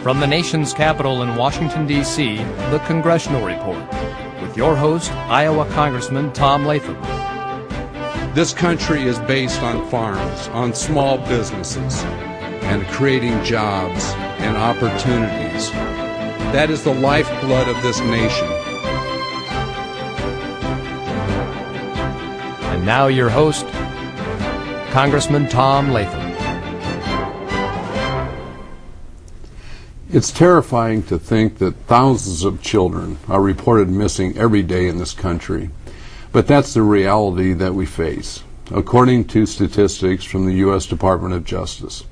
From the nation's capital in Washington, D.C., the Congressional Report, with your host, Iowa Congressman Tom Latham. This country is based on farms, on small businesses, and creating jobs and opportunities. That is the lifeblood of this nation. And now your host, Congressman Tom Latham. It's terrifying to think that thousands of children are reported missing every day in this country. But that's the reality that we face, according to statistics from the U.S. Department of Justice.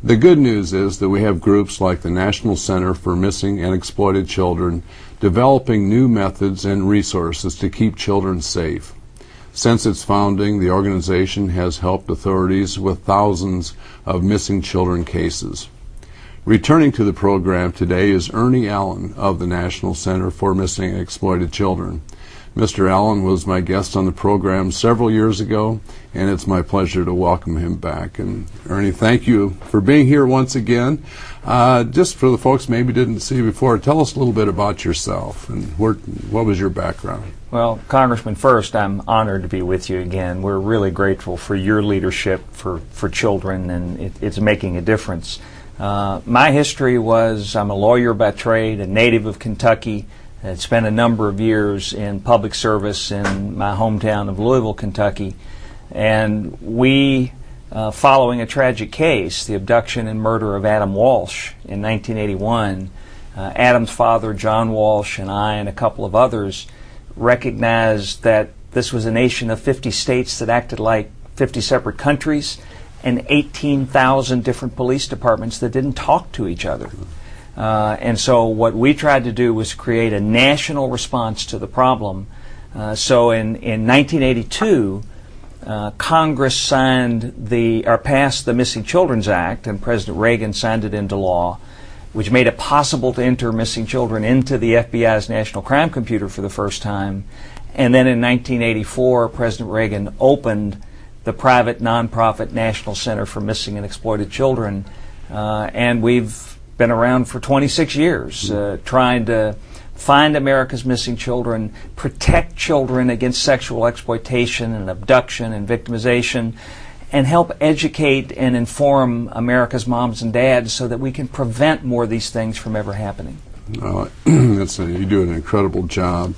The good news is that we have groups like the National Center for Missing and Exploited Children developing new methods and resources to keep children safe. Since its founding, the organization has helped authorities with thousands of missing children cases. Returning to the program today is Ernie Allen of the National Center for Missing and Exploited Children. Mr. Allen was my guest on the program several years ago, and it's my pleasure to welcome him back. And Ernie, thank you for being here once again. Just for the folks maybe didn't see you before, tell us a little bit about yourself and what was your background? Well, Congressman, first, I'm honored to be with you again. We're really grateful for your leadership for children, and it's making a difference. My history was, I'm a lawyer by trade, a native of Kentucky. I'd spent a number of years in public service in my hometown of Louisville, Kentucky. And we, following a tragic case, the abduction and murder of Adam Walsh in 1981, Adam's father, John Walsh, and I and a couple of others recognized that this was a nation of 50 states that acted like 50 separate countries, and 18,000 different police departments that didn't talk to each other. And so what we tried to do was create a national response to the problem. So in 1982, Congress passed the Missing Children's Act, and President Reagan signed it into law, which made it possible to enter missing children into the FBI's National Crime Computer for the first time. And then in 1984, President Reagan opened the private nonprofit National Center for Missing and Exploited Children, and we've been around for 26 years trying to find America's missing children, protect children against sexual exploitation and abduction and victimization, and help educate and inform America's moms and dads so that we can prevent more of these things from ever happening. You do an incredible job.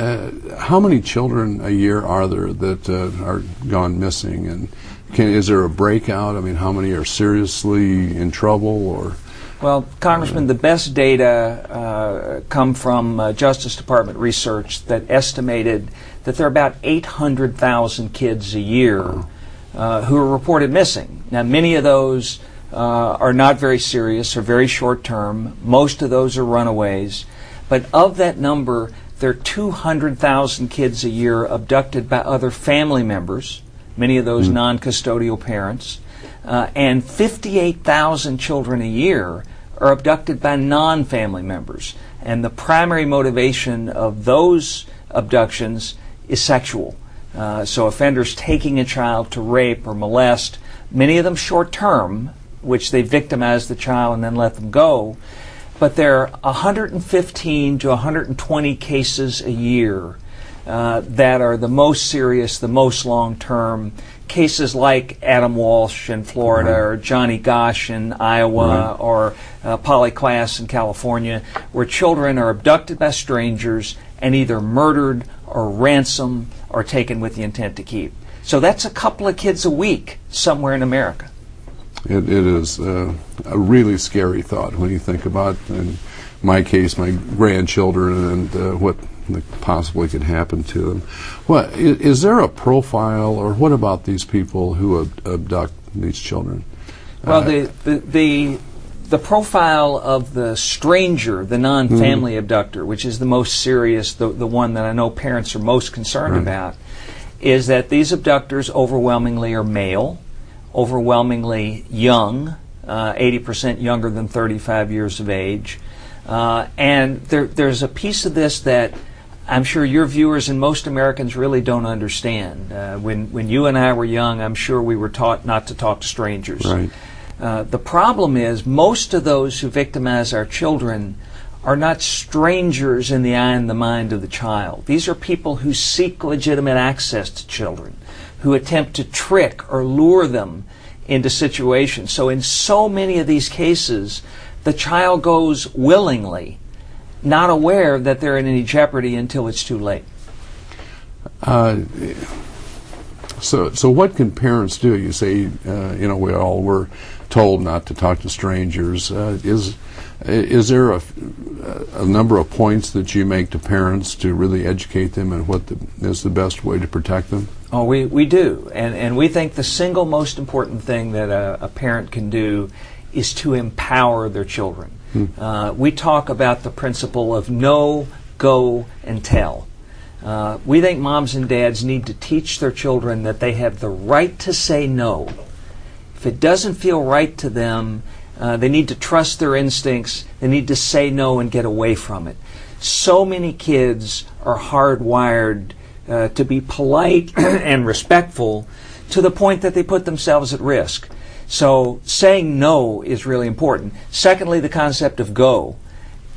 How many children a year are there that are gone missing, and is there a breakout? I mean, how many are seriously in trouble? Or well, Congressman, the best data come from Justice Department research that estimated that there are about 800,000 kids a year who are reported missing. Now, many of those are not very serious or very short term. Most of those are runaways. But of that number, there are 200,000 kids a year abducted by other family members, many of those non-custodial parents, and 58,000 children a year are abducted by non-family members. And the primary motivation of those abductions is sexual. So offenders taking a child to rape or molest, many of them short-term, which they victimize the child and then let them go. But there are 115 to 120 cases a year that are the most serious, the most long-term. Cases like Adam Walsh in Florida, or Johnny Gosh in Iowa, or Polly Klaas in California, where children are abducted by strangers and either murdered or ransomed or taken with the intent to keep. So that's a couple of kids a week somewhere in America. It is a really scary thought when you think about, in my case, my grandchildren and what possibly could happen to them. What is there a profile, or what about these people who abduct these children? Well, the profile of the stranger, the non-family abductor, which is the most serious, the one that I know parents are most concerned about, is that these abductors overwhelmingly are male, overwhelmingly young, 80% younger than 35 years of age. And there's a piece of this that I'm sure your viewers and most Americans really don't understand. When you and I were young, I'm sure we were taught not to talk to strangers. Right. The problem is most of those who victimize our children are not strangers in the eye and the mind of the child. These are people who seek legitimate access to children, who attempt to trick or lure them into situations. So in so many of these cases, the child goes willingly, not aware that they're in any jeopardy until it's too late. So what can parents do? You say, we all were told not to talk to strangers. Is there a number of points that you make to parents to really educate them and what is the best way to protect them? Oh, we do. And we think the single most important thing that a parent can do is to empower their children. We talk about the principle of know, go, and tell. We think moms and dads need to teach their children that they have the right to say no. If it doesn't feel right to them, they need to trust their instincts. They need to say no and get away from it. So many kids are hardwired to be polite and respectful to the point that they put themselves at risk. So saying no is really important. Secondly, the concept of go.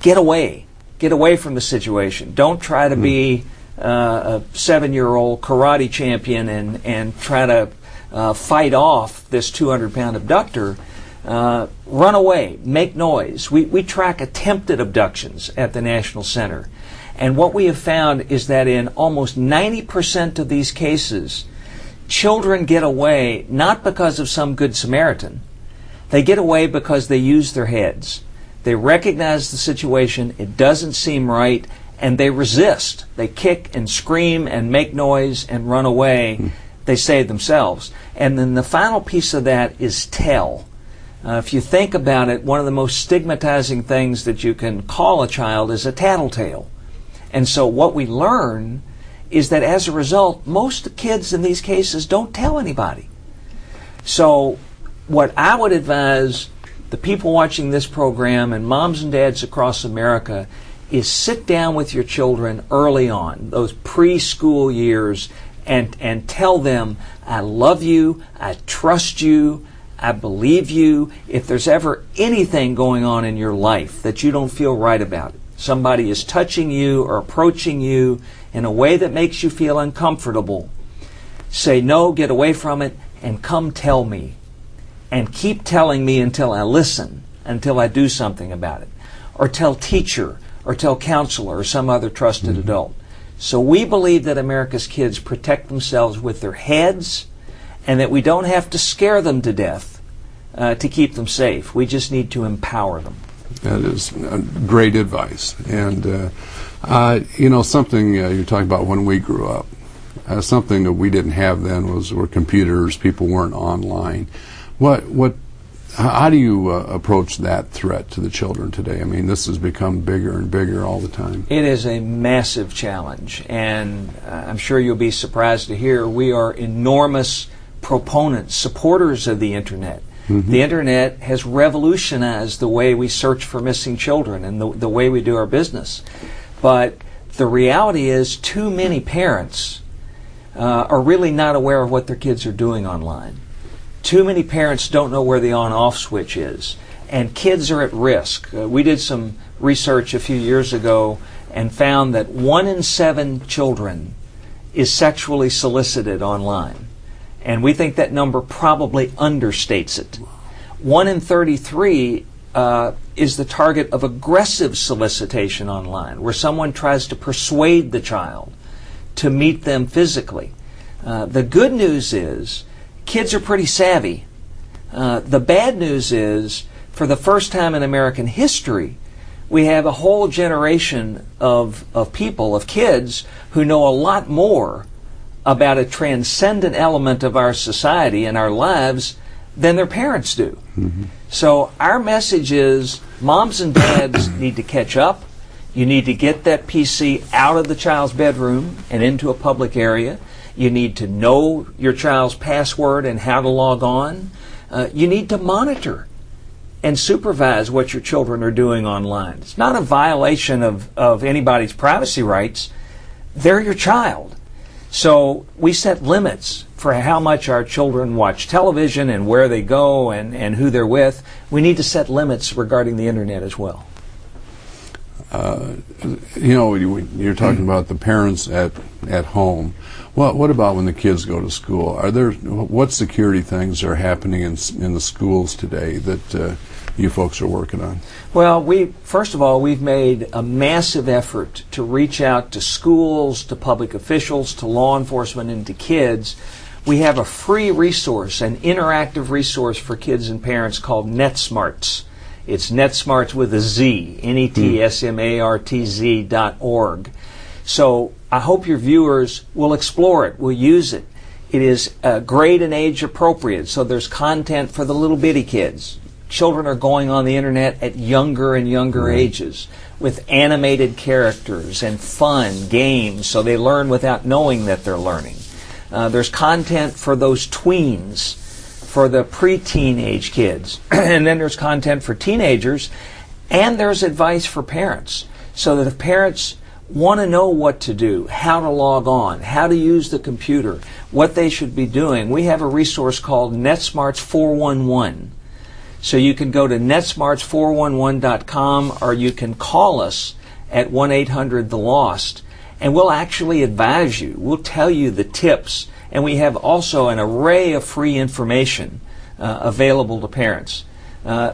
Get away. Get away from the situation. Don't try to be a 7-year-old karate champion and try to fight off this 200-pound abductor. Run away. Make noise. We track attempted abductions at the National Center. And what we have found is that in almost 90% of these cases, children get away not because of some good Samaritan. They get away because they use their heads. They recognize the situation, it doesn't seem right, and they resist. They kick and scream and make noise and run away. They save themselves. And then the final piece of that is tell. If you think about it, one of the most stigmatizing things that you can call a child is a tattletale. And so what we learn is that as a result, most kids in these cases don't tell anybody. So what I would advise the people watching this program and moms and dads across America is sit down with your children early on, those preschool years, and tell them, I love you, I trust you, I believe you. If there's ever anything going on in your life that you don't feel right about, somebody is touching you or approaching you in a way that makes you feel uncomfortable, say no, get away from it, and come tell me. And keep telling me until I listen, until I do something about it. Or tell teacher, or tell counselor, or some other trusted adult. So we believe that America's kids protect themselves with their heads, and that we don't have to scare them to death to keep them safe. We just need to empower them. That is great advice. And, something you're talking about when we grew up, something that we didn't have then were computers. People weren't online. How do you approach that threat to the children today? I mean, this has become bigger and bigger all the time. It is a massive challenge, and I'm sure you'll be surprised to hear we are enormous proponents, supporters of the Internet. The Internet has revolutionized the way we search for missing children and the way we do our business. But the reality is too many parents are really not aware of what their kids are doing online. Too many parents don't know where the on-off switch is, and kids are at risk. We did some research a few years ago and found that 1 in 7 children is sexually solicited online. And we think that number probably understates it. 1 in 33 is the target of aggressive solicitation online, where someone tries to persuade the child to meet them physically. The good news is kids are pretty savvy. The bad news is, for the first time in American history, we have a whole generation of people, of kids, who know a lot more about a transcendent element of our society and our lives than their parents do. So our message is moms and dads need to catch up. You need to get that PC out of the child's bedroom and into a public area. You need to know your child's password and how to log on. You need to monitor and supervise what your children are doing online. It's not a violation of anybody's privacy rights. They're your child. So we set limits for how much our children watch television and where they go and who they're with. We need to set limits regarding the internet as well. You're talking about the parents at home. What about when the kids go to school? What security things are happening in the schools today that you folks are working on? Well, first of all, we've made a massive effort to reach out to schools, to public officials, to law enforcement, and to kids. We have a free resource, an interactive resource for kids and parents called NetSmarts. It's NetSmarts with a Z, NETSMARTZ.org. So I hope your viewers will explore it, will use it. It is grade and age appropriate, so there's content for the little bitty kids. Children are going on the internet at younger and younger ages with animated characters and fun games, so they learn without knowing that they're learning. There's content for those tweens, for the preteen age kids, and then there's content for teenagers, and there's advice for parents, so that if parents want to know what to do, how to log on, how to use the computer, what they should be doing, we have a resource called NetSmarts 411. So you can go to netsmarts411.com, or you can call us at 1-800-THE-LOST, and we'll actually advise you. We'll tell you the tips, and we have also an array of free information available to parents.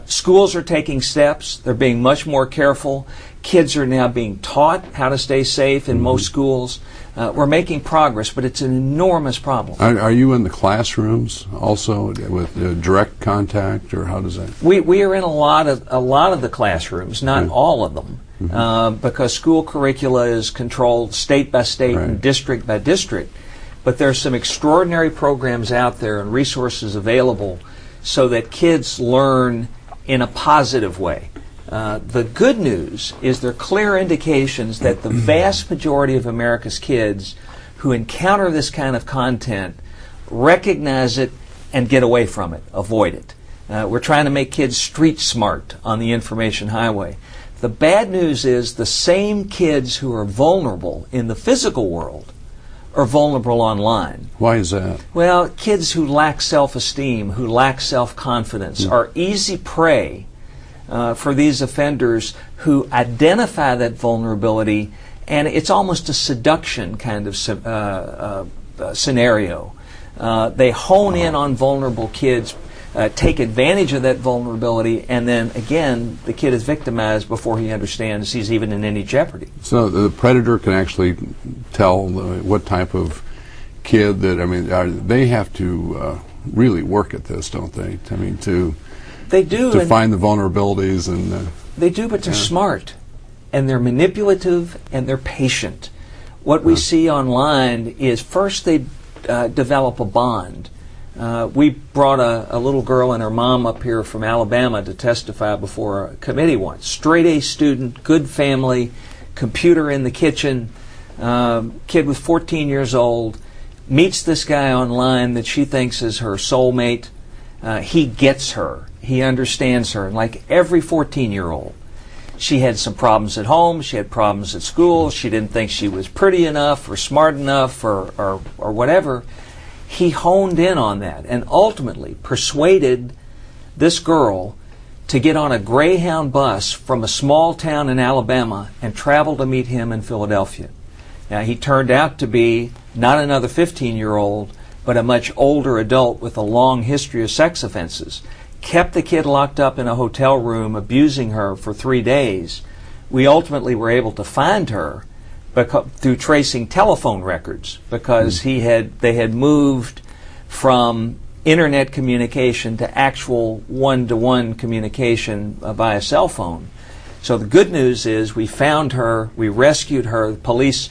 Schools are taking steps. They're being much more careful. Kids are now being taught how to stay safe in most schools. We're making progress, but it's an enormous problem. Are you in the classrooms also with direct contact, or how does that? We are in a lot of the classrooms, not all of them, because school curricula is controlled state by state and district by district. But there's some extraordinary programs out there and resources available so that kids learn in a positive way. The good news is there are clear indications that the vast majority of America's kids who encounter this kind of content recognize it and get away from it, avoid it. We're trying to make kids street smart on the information highway. The bad news is the same kids who are vulnerable in the physical world are vulnerable online. Why is that? Well, kids who lack self-esteem, who lack self-confidence, are easy prey for these offenders who identify that vulnerability, and it's almost a seduction kind of scenario. They hone in on vulnerable kids, take advantage of that vulnerability, and then again the kid is victimized before he understands he's even in any jeopardy. So the predator can actually tell what type of kid that, they have to really work at this, don't they? They do. To find the vulnerabilities and... They do, but they're smart, and they're manipulative, and they're patient. What we see online is first they develop a bond. We brought a little girl and her mom up here from Alabama to testify before a committee once. Straight A student, good family, computer in the kitchen, kid was 14 years old, meets this guy online that she thinks is her soulmate. He gets her. He understands her. And like every 14-year-old, she had some problems at home. She had problems at school. She didn't think she was pretty enough or smart enough or whatever. He honed in on that and ultimately persuaded this girl to get on a Greyhound bus from a small town in Alabama and travel to meet him in Philadelphia. Now, he turned out to be not another 15-year-old, but a much older adult with a long history of sex offenses. Kept the kid locked up in a hotel room, abusing her for 3 days. We ultimately were able to find her through tracing telephone records, because they had moved from internet communication to actual one-to-one communication via cell phone. So the good news is we found her, we rescued her, the police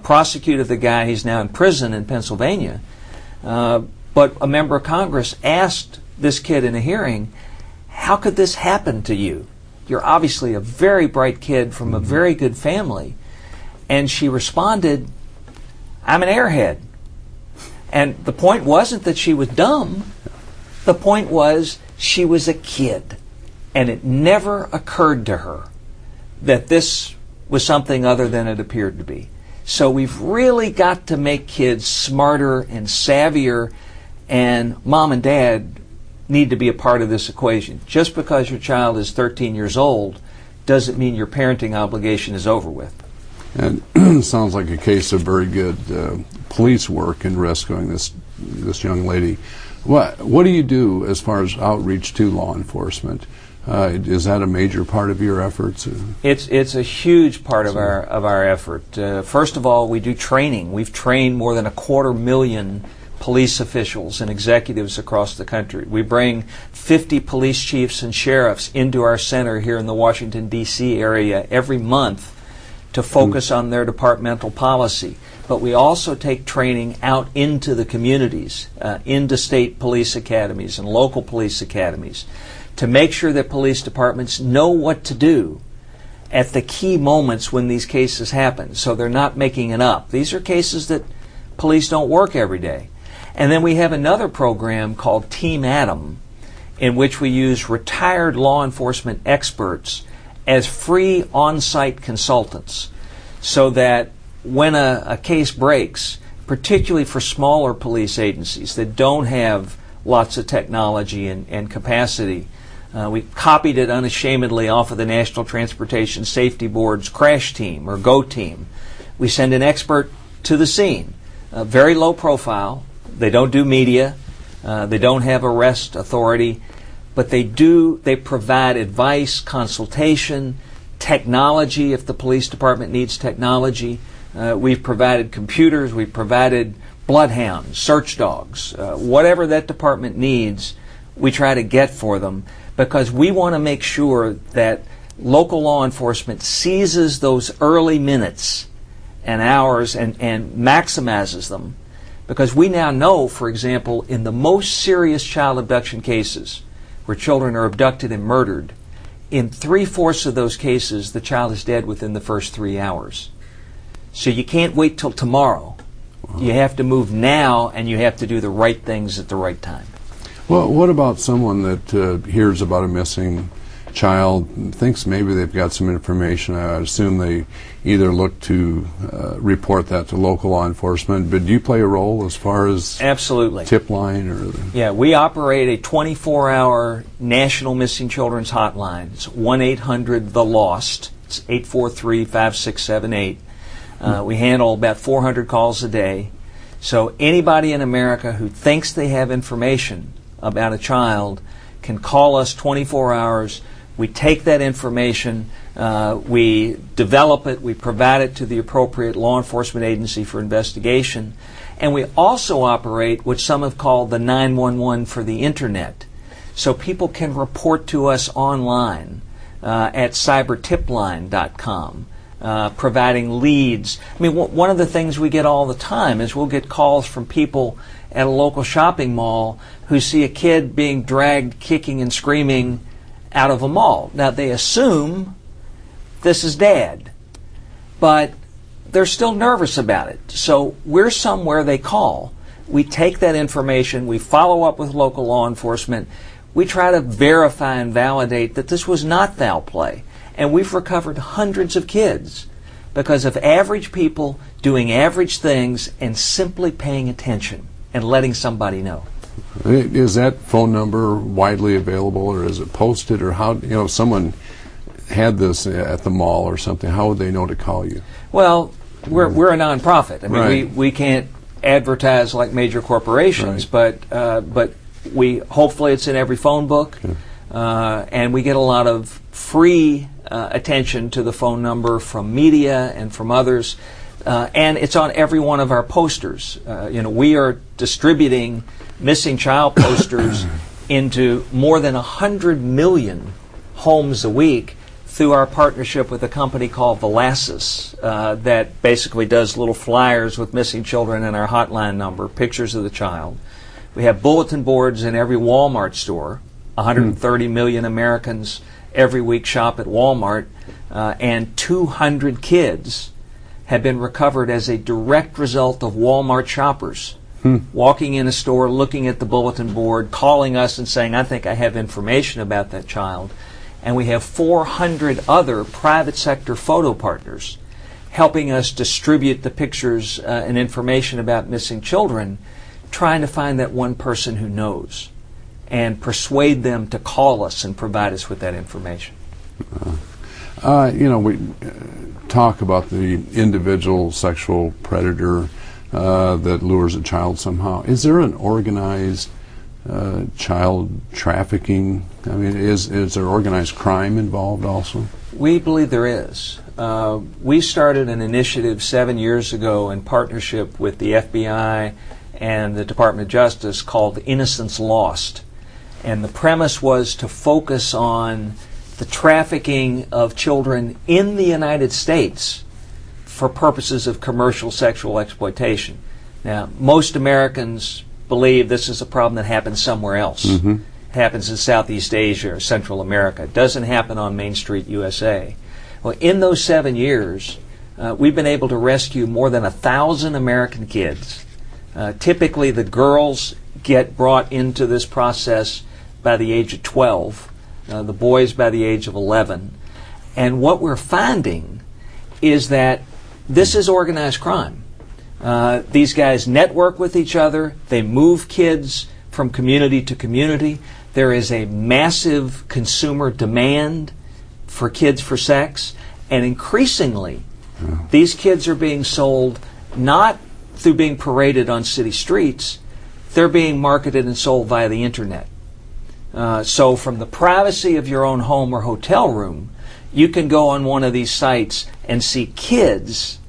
prosecuted the guy, he's now in prison in Pennsylvania. But a member of Congress asked this kid in a hearing, how could this happen to you? You're obviously a very bright kid from a very good family. And she responded, I'm an airhead. And the point wasn't that she was dumb. The point was she was a kid. And it never occurred to her that this was something other than it appeared to be. So we've really got to make kids smarter and savvier, and mom and dad need to be a part of this equation. Just because your child is 13 years old doesn't mean your parenting obligation is over with. And sounds like a case of very good police work in rescuing this young lady. What do you do as far as outreach to law enforcement? Is that a major part of your efforts? It's a huge part of our effort. First of all, we do training. We've trained more than 250,000 police officials and executives across the country. We bring 50 police chiefs and sheriffs into our center here in the Washington, D.C. area every month to focus on their departmental policy. But we also take training out into the communities, into state police academies and local police academies, to make sure that police departments know what to do at the key moments when these cases happen, so they're not making it up. These are cases that police don't work every day. And then we have another program called Team Adam, in which we use retired law enforcement experts as free on-site consultants, so that when a case breaks, particularly for smaller police agencies that don't have lots of technology and capacity, we copied it unashamedly off of the National Transportation Safety Board's crash team or GO team. We send an expert to the scene, very low profile. They don't do media. They don't have arrest authority, but they provide advice, consultation, technology if the police department needs technology. We've provided computers. We've provided bloodhounds, search dogs, whatever that department needs, we try to get for them, because we want to make sure that local law enforcement seizes those early minutes and hours and maximizes them. Because we now know, for example, in the most serious child abduction cases where children are abducted and murdered, in 3/4 of those cases, the child is dead within the first 3 hours. So you can't wait till tomorrow. You have to move now, and you have to do the right things at the right time. Well, what about someone that hears about a missing child and thinks maybe they've got some information? I assume they either look to report that to local law enforcement, but do you play a role as far as absolutely tip line? Or yeah, we operate a 24-hour national missing children's hotline. It's 1-800-THE-LOST. It's 843-5678. We handle about 400 calls a day. So anybody in America who thinks they have information about a child can call us 24 hours. We take that information, we develop it, we provide it to the appropriate law enforcement agency for investigation, and we also operate what some have called the 911 for the Internet. So people can report to us online at cybertipline.com. Providing leads. I mean, one of the things we get all the time is we'll get calls from people at a local shopping mall who see a kid being dragged kicking and screaming out of a mall. Now, they assume this is dad, but they're still nervous about it. So we're somewhere they call. We take that information, we follow up with local law enforcement, we try to verify and validate that this was not foul play. And we've recovered hundreds of kids because of average people doing average things and simply paying attention and letting somebody know. Is that phone number widely available, or is it posted, or how, if someone had this at the mall or something, how would they know to call you? Well, we're a nonprofit. I mean, right. we can't advertise like major corporations, right. but we hopefully it's in every phone book, and we get a lot of free attention to the phone number from media and from others, and it's on every one of our posters. We are distributing missing child posters into more than 100 million homes a week through our partnership with a company called Velasas that basically does little flyers with missing children and our hotline number, pictures of the child. We have bulletin boards in every Walmart store. 130 million Americans every week shop at Walmart, and 200 kids have been recovered as a direct result of Walmart shoppers walking in a store, looking at the bulletin board, calling us and saying, I think I have information about that child. And we have 400 other private sector photo partners helping us distribute the pictures and information about missing children, trying to find that one person who knows and persuade them to call us and provide us with that information. We talk about the individual sexual predator that lures a child somehow. Is there an organized child trafficking? I mean, is there organized crime involved also? We believe there is. We started an initiative 7 years ago in partnership with the FBI and the Department of Justice called Innocence Lost. And the premise was to focus on the trafficking of children in the United States for purposes of commercial sexual exploitation. Now, most Americans believe this is a problem that happens somewhere else. Mm-hmm. It happens in Southeast Asia or Central America. It doesn't happen on Main Street, USA. Well, in those 7 years, we've been able to rescue more than 1,000 American kids. Typically, the girls get brought into this process by the age of 12, the boys by the age of 11. And what we're finding is that this is organized crime. These guys network with each other. They move kids from community to community. There is a massive consumer demand for kids for sex. And increasingly, these kids are being sold not through being paraded on city streets. They're being marketed and sold via the internet. So from the privacy of your own home or hotel room, you can go on one of these sites and see kids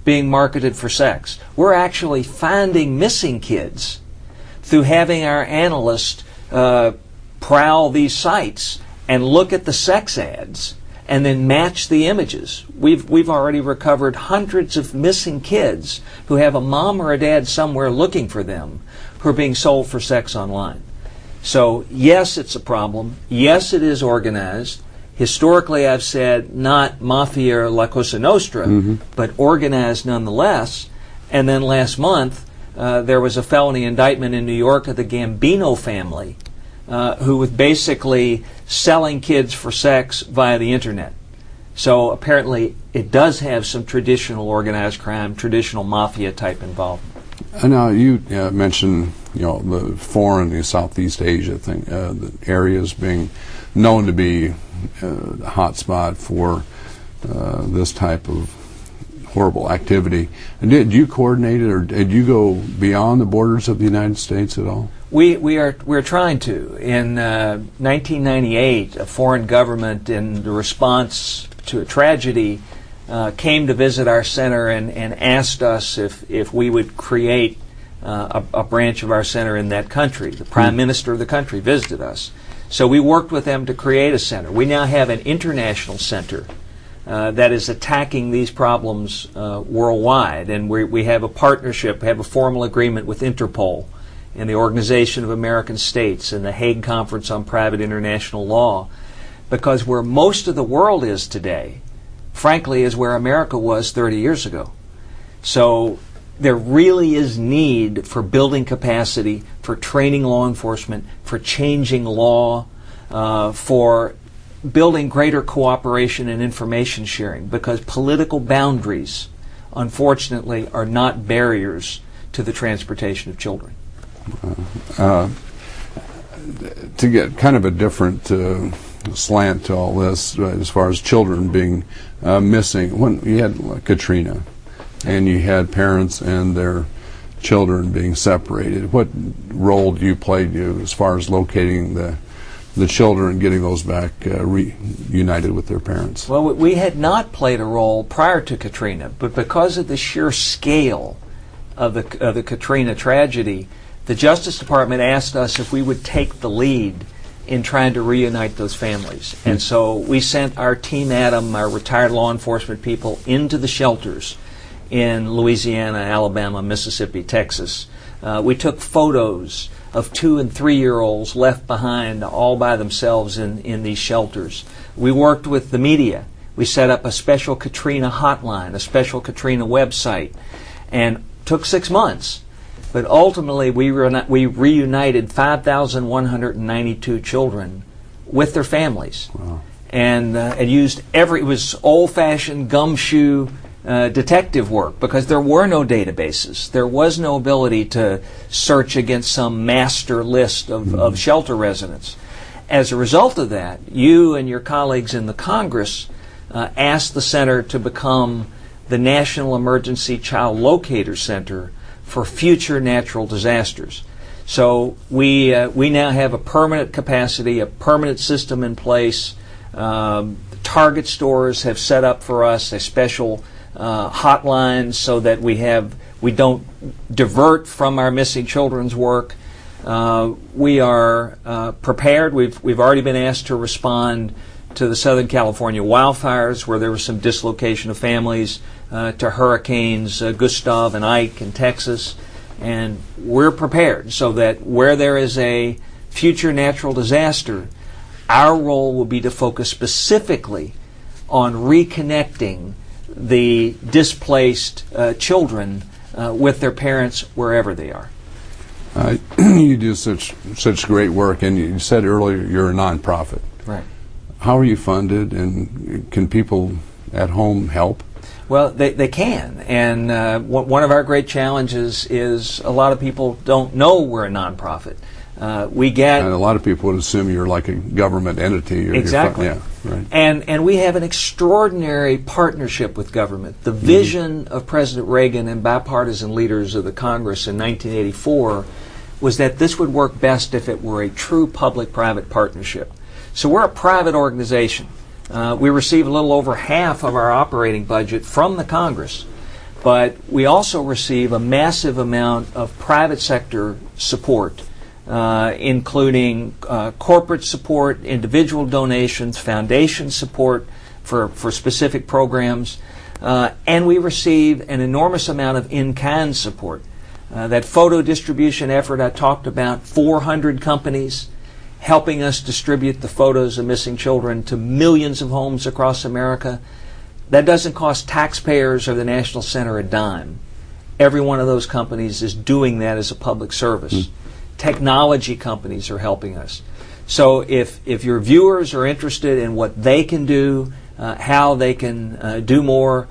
being marketed for sex. We're actually finding missing kids through having our analysts prowl these sites and look at the sex ads and then match the images. We've already recovered hundreds of missing kids who have a mom or a dad somewhere looking for them who are being sold for sex online. So yes, it's a problem. Yes, it is organized. Historically, I've said not mafia or La Cosa Nostra, but organized nonetheless. And then last month, there was a felony indictment in New York of the Gambino family, who was basically selling kids for sex via the internet. So apparently, it does have some traditional organized crime, traditional mafia type involvement. Now you mentioned the foreign, the Southeast Asia thing, the areas being known to be a hot spot for this type of horrible activity. Did you coordinate it, or did you go beyond the borders of the United States at all? We're trying to. In 1998, a foreign government, in the response to a tragedy, came to visit our center and asked us if we would create a branch of our center in that country. The Prime Minister of the country visited us. So we worked with them to create a center. We now have an international center that is attacking these problems worldwide. And we have a partnership, we have a formal agreement with Interpol and the Organization of American States and the Hague Conference on Private International Law, because where most of the world is today, frankly, is where America was 30 years ago. So there really is need for building capacity, for training law enforcement, for changing law, for building greater cooperation and information sharing, because political boundaries, unfortunately, are not barriers to the transportation of children. To get kind of a different slant to all this, as far as children being missing, when you had Katrina, and you had parents and their children being separated, what role do you play as far as locating the children and getting those back reunited with their parents? Well, we had not played a role prior to Katrina, but because of the sheer scale of the Katrina tragedy, the Justice Department asked us if we would take the lead in trying to reunite those families. And so we sent our Team Adam, our retired law enforcement people, into the shelters in Louisiana, Alabama, Mississippi, Texas. We took photos of 2- and 3-year-olds left behind all by themselves in these shelters. We worked with the media. We set up a special Katrina hotline, a special Katrina website, and took 6 months. But ultimately, we reunited 5,192 children with their families. Wow. And used it was old-fashioned gumshoe detective work because there were no databases. There was no ability to search against some master list of shelter residents. As a result of that, you and your colleagues in the Congress asked the center to become the National Emergency Child Locator Center for future natural disasters. So we now have a permanent capacity, a permanent system in place. Target stores have set up for us a special hotline so that we don't divert from our missing children's work. We are prepared. We've already been asked to respond to the Southern California wildfires, where there was some dislocation of families, to hurricanes Gustav and Ike in Texas, and we're prepared so that where there is a future natural disaster, our role will be to focus specifically on reconnecting the displaced children with their parents wherever they are. You do such great work, and you said earlier you're a nonprofit. Right. How are you funded, and can people at home help? Well, they can, and one of our great challenges is a lot of people don't know we're a nonprofit. And a lot of people would assume you're like a government entity. Exactly. Yeah, right. And we have an extraordinary partnership with government. The vision of President Reagan and bipartisan leaders of the Congress in 1984 was that this would work best if it were a true public-private partnership. So we're a private organization. We receive a little over half of our operating budget from the Congress, but we also receive a massive amount of private sector support, including corporate support, individual donations, foundation support for specific programs, and we receive an enormous amount of in-kind support. That photo distribution effort I talked about, 400 companies helping us distribute the photos of missing children to millions of homes across America. That doesn't cost taxpayers or the National Center a dime. Every one of those companies is doing that as a public service. Technology companies are helping us. So if your viewers are interested in what they can do, how they can do more,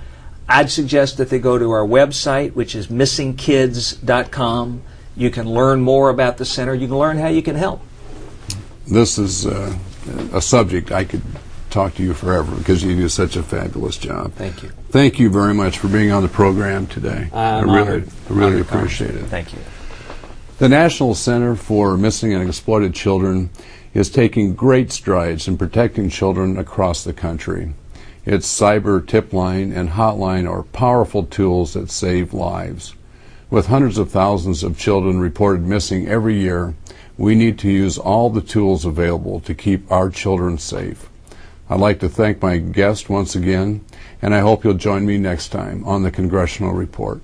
I'd suggest that they go to our website, which is missingkids.com. You can learn more about the center. You can learn how you can help. This is a subject I could talk to you forever because you do such a fabulous job. Thank you. Thank you very much for being on the program today. I really appreciate it. Thank you. The National Center for Missing and Exploited Children is taking great strides in protecting children across the country. Its cyber tip line and hotline are powerful tools that save lives. With hundreds of thousands of children reported missing every year, we need to use all the tools available to keep our children safe. I'd like to thank my guest once again, and I hope you'll join me next time on the Congressional Report.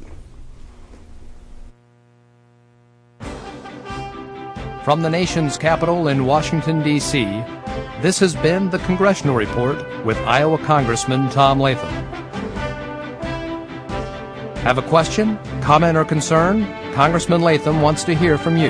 From the nation's capital in Washington, D.C., this has been the Congressional Report with Iowa Congressman Tom Latham. Have a question, comment, or concern? Congressman Latham wants to hear from you.